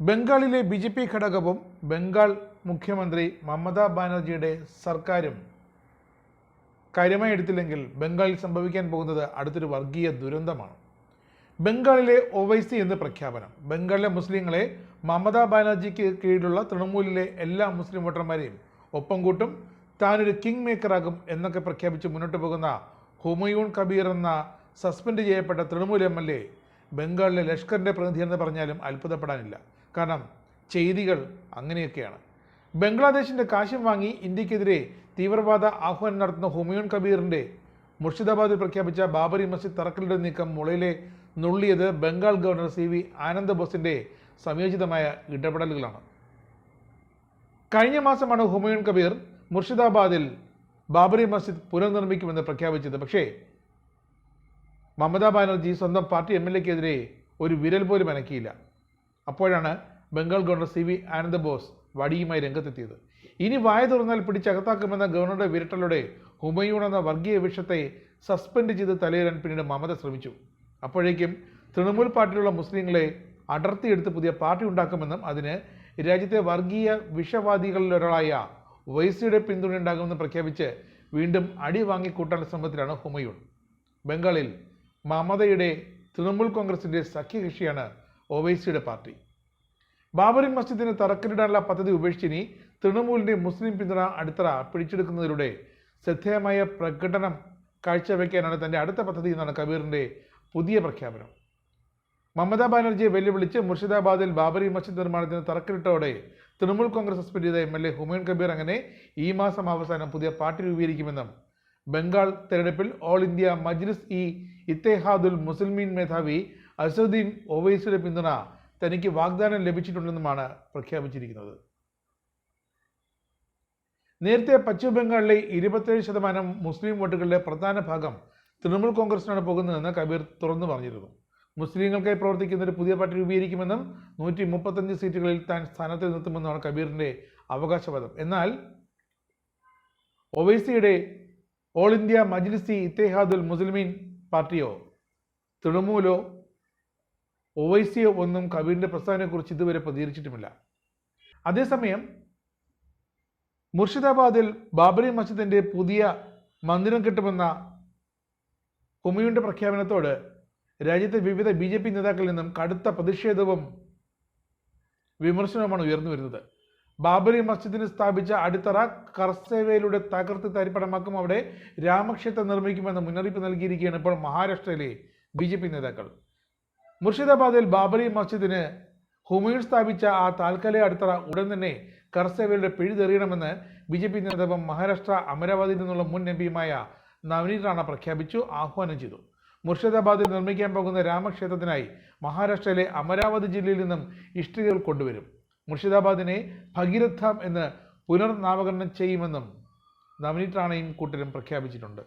ബംഗാളിലെ ബി.ജെ.പി. ഘടകവും ബംഗാൾ മുഖ്യമന്ത്രി മമതാ ബാനർജിയുടെ സർക്കാരും കാര്യമായി എടുത്തില്ലെങ്കിൽ ബംഗാളിൽ സംഭവിക്കാൻ പോകുന്നത് അടുത്തൊരു വർഗീയ ദുരന്തമാണ്. ബംഗാളിലെ ഒവൈസി എന്ന് പ്രഖ്യാപനം. ബംഗാളിലെ മുസ്ലിങ്ങളെ മമതാ ബാനർജിക്ക് കീഴിലുള്ള തൃണമൂലിലെ എല്ലാ മുസ്ലിം വോട്ടർമാരെയും ഒപ്പം കൂട്ടും, താനൊരു കിങ് മേക്കറാകും എന്നൊക്കെ പ്രഖ്യാപിച്ച് മുന്നോട്ട് പോകുന്ന ഹുമയൂൺ കബീർ എന്ന സസ്പെൻഡ് ചെയ്യപ്പെട്ട തൃണമൂൽ എം.എൽ.എ ബംഗാളിലെ ലഷ്കറിൻ്റെ പ്രതിനിധിയെന്ന് പറഞ്ഞാലും അത്ഭുതപ്പെടാനില്ല. കാരണം ചെയ്തികൾ അങ്ങനെയൊക്കെയാണ്. ബംഗ്ലാദേശിൻ്റെ കാശും വാങ്ങി ഇന്ത്യക്കെതിരെ തീവ്രവാദ ആഹ്വാനം നടത്തുന്ന ഹുമയൂൺ കബീറിൻ്റെ മുർഷിദാബാദിൽ പ്രഖ്യാപിച്ച ബാബറി മസ്ജിദ് തറക്കല്ലിടൽ നീക്കം മുളയിലെ നുള്ളിയത് ബംഗാൾ ഗവർണർ C.V. ആനന്ദ് ബോസിൻ്റെ സംയോജിതമായ ഇടപെടലുകളാണ്. കഴിഞ്ഞ മാസമാണ് ഹുമയൂൺ കബീർ മുർഷിദാബാദിൽ ബാബറി മസ്ജിദ് പുനർനിർമ്മിക്കുമെന്ന് പ്രഖ്യാപിച്ചത്. പക്ഷേ മമതാ ബാനർജി സ്വന്തം പാർട്ടി എം.എൽ.എക്കെതിരെ ഒരു വിരൽ പോലും അനക്കിയില്ല. അപ്പോഴാണ് ബംഗാൾ ഗവർണർ C.V. ആനന്ദ് ബോസ് വടിയുമായി രംഗത്തെത്തിയത്. ഇനി വായ തുറന്നാൽ പിടിച്ചകത്താക്കുമെന്ന ഗവർണറുടെ വിരട്ടലോടെ ഹുമയൂൺ എന്ന വർഗീയ വിഷത്തെ സസ്പെൻഡ് ചെയ്ത് തലയിടാൻ പിന്നീട് മമത ശ്രമിച്ചു. അപ്പോഴേക്കും തൃണമൂൽ പാർട്ടിയിലുള്ള മുസ്ലിങ്ങളെ അടർത്തിയെടുത്ത് പുതിയ പാർട്ടി ഉണ്ടാക്കുമെന്നും അതിന് രാജ്യത്തെ വർഗീയ വിഷവാദികളിലൊരാളായ ഒവൈസിയുടെ പിന്തുണ ഉണ്ടാകുമെന്ന് പ്രഖ്യാപിച്ച് വീണ്ടും അടി വാങ്ങിക്കൂട്ടാനുള്ള ശ്രമത്തിലാണ് ഹുമയൂൺ. ബംഗാളിൽ മമതയുടെ തൃണമൂൽ കോൺഗ്രസിൻ്റെ സഖ്യകക്ഷിയാണ് ഒവൈസിയുടെ പാർട്ടി. ബാബറി മസ്ജിദിന് തറക്കല്ലിടാനുള്ള പദ്ധതി ഉപേക്ഷിച്ചിനി തൃണമൂലിൻ്റെ മുസ്ലിം പിന്തുണ അടിത്തറ പിടിച്ചെടുക്കുന്നതിലൂടെ ശ്രദ്ധേയമായ പ്രകടനം കാഴ്ചവെക്കാനാണ് തൻ്റെ അടുത്ത പദ്ധതി എന്നാണ് കബീറിൻ്റെ പുതിയ പ്രഖ്യാപനം. മമതാ ബാനർജിയെ വെല്ലുവിളിച്ച് മുർഷിദാബാദിൽ ബാബറി മസ്ജിദ് നിർമ്മാണത്തിന് തറക്കല്ലിട്ടോടെ തൃണമൂൽ കോൺഗ്രസ് സസ്പെൻഡ് ചെയ്ത എം.എൽ.എ ഹുമയൂൺ കബീർ അങ്ങനെ ഈ മാസം അവസാനം പുതിയ പാർട്ടി രൂപീകരിക്കുമെന്നും ബംഗാൾ തെരഞ്ഞെടുപ്പിൽ ഓൾ ഇന്ത്യ മജ്ലിസ് ഇത്തേഹാദുൽ മുസ്ലിമീൻ മേധാവി അസദുദ്ദീൻ ഒവൈസിയുടെ പിന്തുണ തനിക്ക് വാഗ്ദാനം ലഭിച്ചിട്ടുണ്ടെന്നുമാണ് പ്രഖ്യാപിച്ചിരിക്കുന്നത്. നേരത്തെ പശ്ചിമ ബംഗാളിലെ 27% മുസ്ലിം വോട്ടുകളുടെ പ്രധാന ഭാഗം തൃണമൂൽ കോൺഗ്രസിനാണ് പോകുന്നതെന്ന് കബീർ തുറന്നു പറഞ്ഞിരുന്നു. മുസ്ലിങ്ങൾക്കായി പ്രവർത്തിക്കുന്ന ഒരു പുതിയ പാർട്ടി രൂപീകരിക്കുമെന്നും 135 സീറ്റുകളിൽ താൻ സ്ഥാനത്ത് നിർത്തുമെന്നാണ് കബീറിൻ്റെ അവകാശവാദം. എന്നാൽ ഒവൈസിയുടെ ഓൾ ഇന്ത്യ മജ്ലിസ് ഇത്തേഹാദുൽ മുസ്ലിമീൻ പാർട്ടിയോ തൃണമൂലോ ഒവൈസിയോ ഒന്നും കബീറിൻ്റെ പ്രസ്താവനയെക്കുറിച്ച് ഇതുവരെ പ്രതികരിച്ചിട്ടുമില്ല. അതേസമയം മുർഷിദാബാദിൽ ബാബറി മസ്ജിദിൻ്റെ പുതിയ മന്ദിരം കെട്ടുമെന്ന ഹുമയൂണിൻ്റെ പ്രഖ്യാപനത്തോട് രാജ്യത്തെ വിവിധ ബി.ജെ.പി. നേതാക്കളിൽ നിന്നും കടുത്ത പ്രതിഷേധവും വിമർശനവുമാണ് ഉയർന്നു വരുന്നത്. ബാബറി മസ്ജിദിന് സ്ഥാപിച്ച അടിത്തറ കർസേവയിലൂടെ തകർത്ത് തരിപ്പണമാക്കും, അവിടെ രാമക്ഷേത്രം നിർമ്മിക്കുമെന്ന് മുന്നറിയിപ്പ് നൽകിയിരിക്കുകയാണ് ഇപ്പോൾ മഹാരാഷ്ട്രയിലെ ബി.ജെ.പി. നേതാക്കൾ. മുർഷിദാബാദിൽ ബാബറി മസ്ജിദിന് ഹുമയൂൺ സ്ഥാപിച്ച ആ താൽക്കാലിക അടിത്തറ ഉടൻ തന്നെ കർസേവയുടെ പിഴുതെറിയണമെന്ന് ബി.ജെ.പി. നേതാവ് മഹാരാഷ്ട്ര അമരാവതിയിൽ നിന്നുള്ള മുൻ എം.പിയുമായ നവനീത് റാണ പ്രഖ്യാപിച്ചു, ആഹ്വാനം ചെയ്തു. മുർഷിദാബാദിൽ നിർമ്മിക്കാൻ പോകുന്ന രാമക്ഷേത്രത്തിനായി മഹാരാഷ്ട്രയിലെ അമരാവതി ജില്ലയിൽ നിന്നും ഇഷ്ടികകൾ കൊണ്ടുവരും. മുർഷിദാബാദിനെ ഭഗീരഥ് ധാം എന്ന് പുനർനാമകരണം ചെയ്യുമെന്നും നവനീത് റാണയും കൂട്ടരും പ്രഖ്യാപിച്ചിട്ടുണ്ട്.